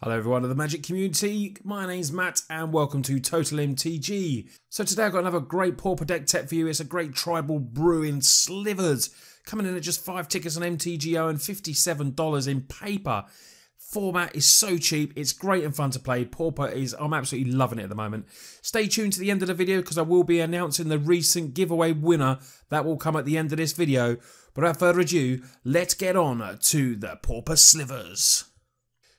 Hello everyone of the Magic community, my name's Matt and welcome to Total MTG. So today I've got another great Pauper deck tech for you. It's a great tribal brew in Slivers, coming in at just 5 tickets on MTGO and $57 in paper. Format is so cheap, it's great and fun to play. Pauper I'm absolutely loving it at the moment. Stay tuned to the end of the video because I will be announcing the recent giveaway winner that will come at the end of this video. But without further ado, let's get on to the Pauper Slivers.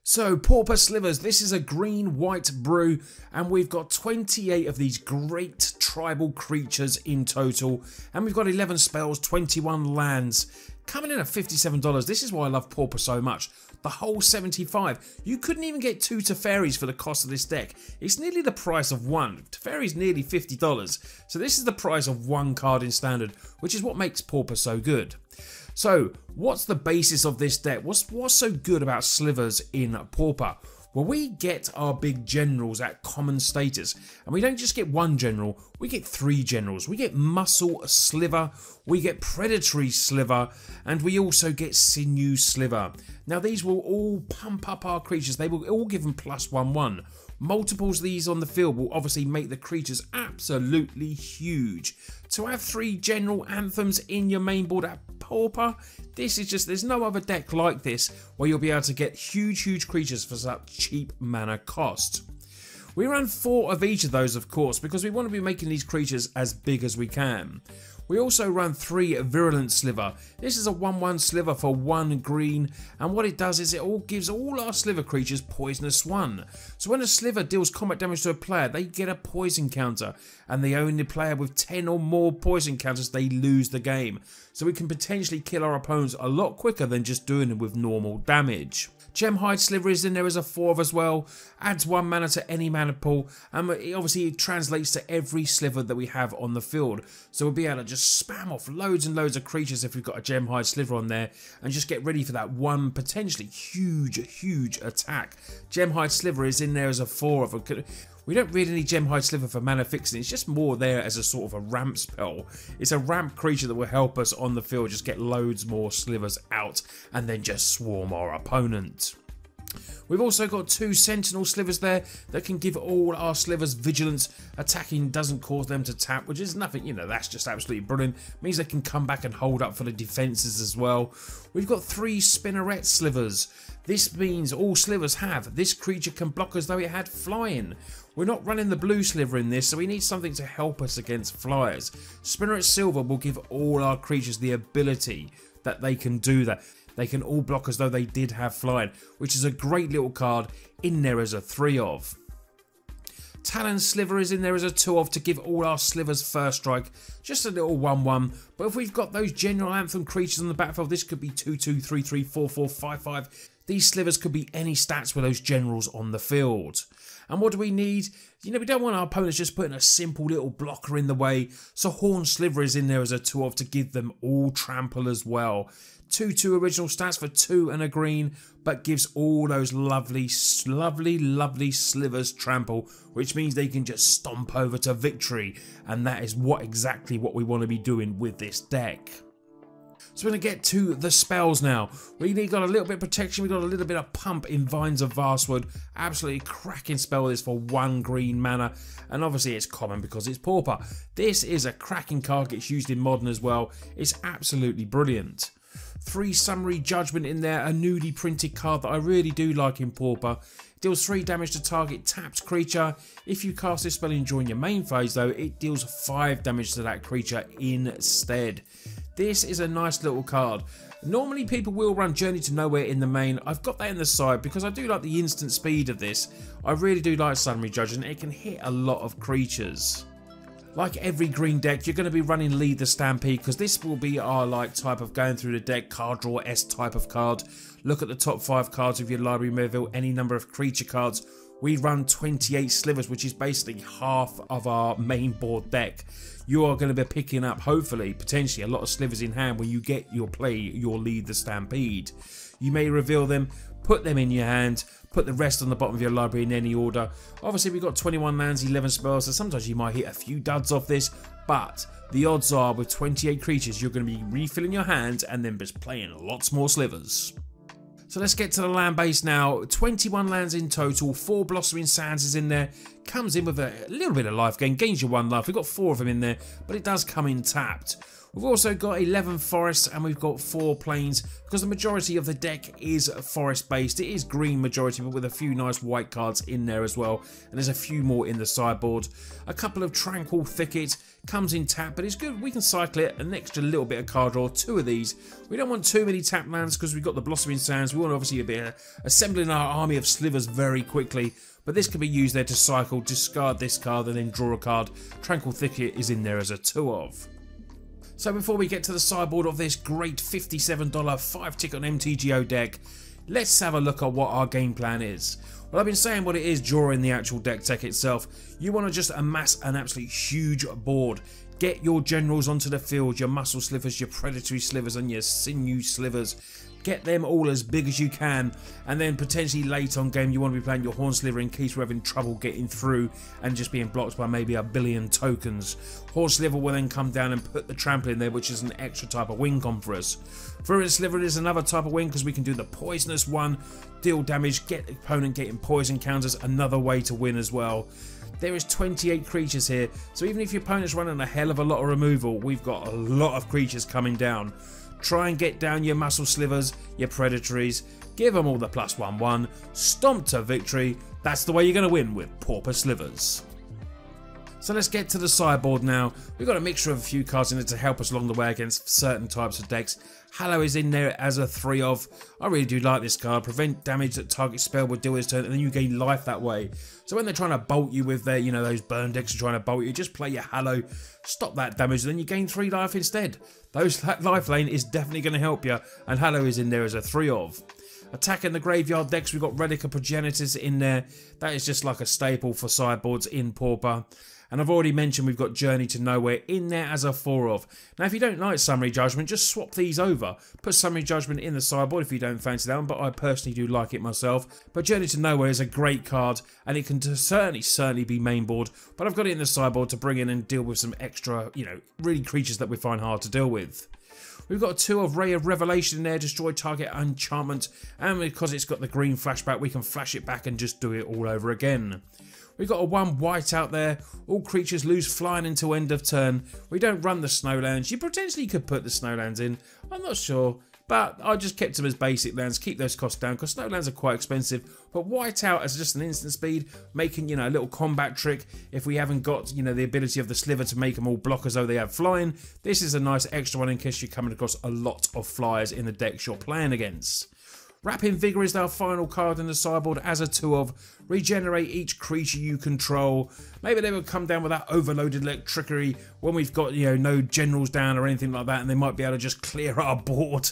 So, Pauper Slivers, this is a green-white brew, and we've got 28 of these great tribal creatures in total, and we've got 11 spells, 21 lands, coming in at $57. This is why I love Pauper so much. The whole 75. You couldn't even get 2 Teferis for the cost of this deck. It's nearly the price of 1. Teferi's nearly $50. So this is the price of 1 card in Standard, which is what makes Pauper so good. So, what's the basis of this deck? What's so good about Slivers in Pauper? Well, we get our big generals at common status, and we don't just get 1 general, we get 3 generals. We get Muscle Sliver, we get Predatory Sliver, and we also get Sinew Sliver. Now, these will all pump up our creatures. They will all give them +1/1. Multiples of these on the field will obviously make the creatures absolutely huge. To have 3 general anthems in your main board at Pauper, there's no other deck like this where you'll be able to get huge creatures for such cheap mana cost. We run 4 of each of those, of course, because we want to be making these creatures as big as we can. We also run 3 Virulent Sliver. This is a 1/1 Sliver for 1 green, and what it does is it gives all our Sliver creatures Poisonous 1. So when a Sliver deals combat damage to a player, they get a poison counter, and the only player with 10 or more poison counters, they lose the game. So we can potentially kill our opponents a lot quicker than just doing it with normal damage. Gemhide Sliver is in there as a 4 as well, adds 1 mana to any mana pool, and it translates to every Sliver that we have on the field. So we'll be able to just spam off loads and loads of creatures if we've got a Gemhide Sliver on there, and just get ready for that one potentially huge attack. Gemhide Sliver is in there as a 4. We don't really need Gemhide Sliver for mana fixing, it's just more there as a sort of a ramp spell. It's a ramp creature that will help us on the field just get loads more Slivers out and then just swarm our opponent. We've also got 2 Sentinel Slivers there that can give all our Slivers vigilance. Attacking doesn't cause them to tap, which is nothing, that's just absolutely brilliant. It means they can come back and hold up for the defences as well. We've got 3 Spinneret Slivers. This means all Slivers have. This creature can block as though it had flying. We're not running the blue Sliver in this, so we need something to help us against flyers. Spinneret Silver will give all our creatures the ability that they can do that. They can all block as though they did have flying, which is a great little card in there as a 3 of. Talon Sliver is in there as a 2 of to give all our Slivers first strike. Just a little 1/1. But if we've got those general anthem creatures on the battlefield, this could be 2/2, 3/3, 4/4, 5/5. These Slivers could be any stats with those generals on the field. And what do we need? We don't want our opponents just putting a simple little blocker in the way. So Horn Sliver is in there as a 2 of to give them all trample as well. 2/2 original stats for 2 and a green, but gives all those lovely Slivers trample, which means they can just stomp over to victory. And that is exactly what we want to be doing with this deck. So we're going to get to the spells now. We got a little bit of protection, we got a little bit of pump in Vines of Vastwood. Absolutely cracking spell this for 1 green mana. And obviously it's common because it's Pauper. This is a cracking card, gets used in Modern as well. It's absolutely brilliant. 3 Summary Judgment in there, a newly printed card that I really do like in Pauper. Deals 3 damage to target tapped creature. If you cast this spell during your main phase though, it deals 5 damage to that creature instead. This is a nice little card. Normally people will run Journey to Nowhere in the main. I've got that in the side because I do like the instant speed of this. I really do like Summary Judgment. It can hit a lot of creatures. Like every green deck, you're going to be running Lead the Stampede because this will be our type of going through the deck, card draw-S type of card. Look at the top 5 cards of your library, reveal any number of creature cards. We run 28 Slivers, which is basically half of our main board deck. You are going to be picking up, hopefully, potentially, a lot of Slivers in hand when you get your Lead the Stampede. You may reveal them, put them in your hand, put the rest on the bottom of your library in any order. Obviously, we've got 21 lands, 11 spells, so sometimes you might hit a few duds off this, but the odds are with 28 creatures, you're going to be refilling your hand and then just playing lots more Slivers. So let's get to the land base now. 21 lands in total, 4 Blossoming Sands is in there. Comes in with a little bit of life gain, gains you 1 life. We've got 4 of them in there, but it does come in tapped. We've also got 11 forests and we've got 4 plains because the majority of the deck is forest based. It is green majority, but with a few nice white cards in there as well. And there's a few more in the sideboard. A couple of Tranquil Thicket comes in tap, but it's good. We can cycle it, an extra little bit of card draw, 2 of these. We don't want too many tap lands because we've got the Blossoming Sands. We want obviously a bit assembling our army of Slivers very quickly. But this can be used there to cycle, discard this card and then draw a card. Tranquil Thicket is in there as a 2 of. So before we get to the sideboard of this great $57 5-tick on MTGO deck, let's have a look at what our game plan is. Well, I've been saying what it is during the actual deck itself. You want to just amass an absolute huge board. Get your generals onto the field, your muscle slivers, your predatory slivers and your sinew slivers. Get them all as big as you can, and then potentially late on game you want to be playing your horn sliver in case we're having trouble getting through and just being blocked by maybe a billion tokens. Horn sliver will then come down and put the trample in there, which is an extra type of win con for us. Furious sliver is another type of win because we can do the poisonous one, deal damage, get the opponent getting poison counters, another way to win as well. There is 28 creatures here, so even if your opponent's running a hell of a lot of removal, we've got a lot of creatures coming down. Try and get down your muscle slivers, your predatories, give them all the +1/1, stomp to victory. That's the way you're going to win with Pauper Slivers. So let's get to the sideboard now. We've got a mixture of a few cards in it to help us along the way against certain types of decks. Hallow is in there as a 3 of. I really do like this card. Prevent damage that target spell would do its turn, and then you gain life that way. So when they're trying to bolt you with their, you know, those burn decks are trying to bolt you, just play your Hallow, stop that damage, and then you gain 3 life instead. That life lane is definitely going to help you, and Hallow is in there as a 3 of. Attacking the graveyard decks, we've got Ravnica Progenitors in there. That is just like a staple for sideboards in Pauper. And I've already mentioned we've got Journey to Nowhere in there as a 4 of. Now if you don't like Summary Judgment, just swap these over. Put Summary Judgment in the sideboard if you don't fancy that one, but I personally do like it myself. But Journey to Nowhere is a great card, and it can certainly be main board. But I've got it in the sideboard to bring in and deal with some extra, you know, really creatures that we find hard to deal with. We've got a 2 of Ray of Revelation in there, destroy target enchantment, and because it's got the green flashback, we can flash it back and just do it all over again. We've got a 1 white out there, all creatures lose flying until end of turn. We don't run the Snowlands. You potentially could put the Snowlands in, I'm not sure, but I just kept them as basic lands, keep those costs down, because Snowlands are quite expensive. But white out as just an instant speed, making, you know, a little combat trick if we haven't got, you know, the ability of the Sliver to make them all block as though they have flying. This is a nice extra one in case you're coming across a lot of flyers in the decks you're playing against. Rapping Vigor is our final card in the sideboard as a 2 of. Regenerate each creature you control. Maybe they will come down with that overloaded electricity when we've got, you know, no generals down or anything like that, and they might be able to just clear our board.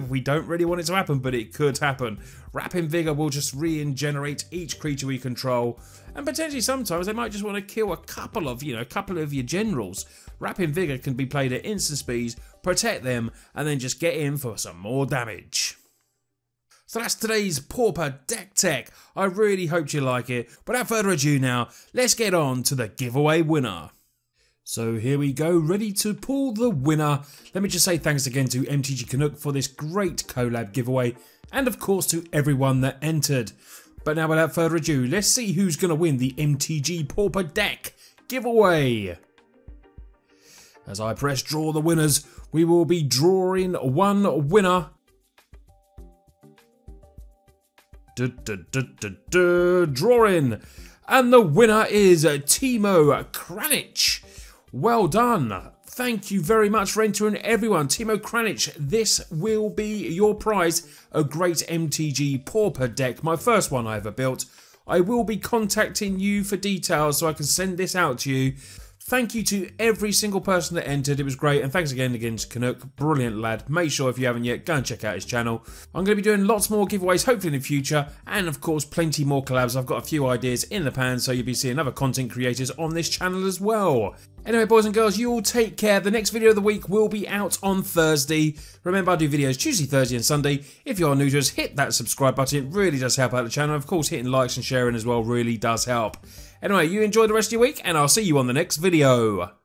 We don't really want it to happen, but it could happen. Rapping Vigor will just regenerate each creature we control, and potentially sometimes they might just want to kill a couple of your generals. Rapping Vigor can be played at instant speeds, protect them, and then just get in for some more damage. So that's today's Pauper deck tech. I really hope you like it. Without further ado now, let's get on to the giveaway winner. So here we go, ready to pull the winner. Let me just say thanks again to MTG Canuck for this great collab giveaway, and of course to everyone that entered. But now without further ado, let's see who's going to win the MTG Pauper deck giveaway. As I press draw the winners, we will be drawing one winner. Drawing, and the winner is Temur Canuck. Well done. Thank you very much for entering, everyone. Temur Canuck, this will be your prize, a great MTG Pauper deck, my first one I ever built. I will be contacting you for details so I can send this out to you. Thank you to every single person that entered, it was great, and thanks again to Canuck, brilliant lad. Make sure if you haven't yet, go and check out his channel. I'm going to be doing lots more giveaways, hopefully in the future, and of course plenty more collabs. I've got a few ideas in the pan, so you'll be seeing other content creators on this channel as well. Anyway, boys and girls, you all take care. The next video of the week will be out on Thursday. Remember, I do videos Tuesday, Thursday and Sunday. If you are new to us, hit that subscribe button. It really does help out the channel. Of course, hitting likes and sharing as well really does help. Anyway, you enjoy the rest of your week, and I'll see you on the next video.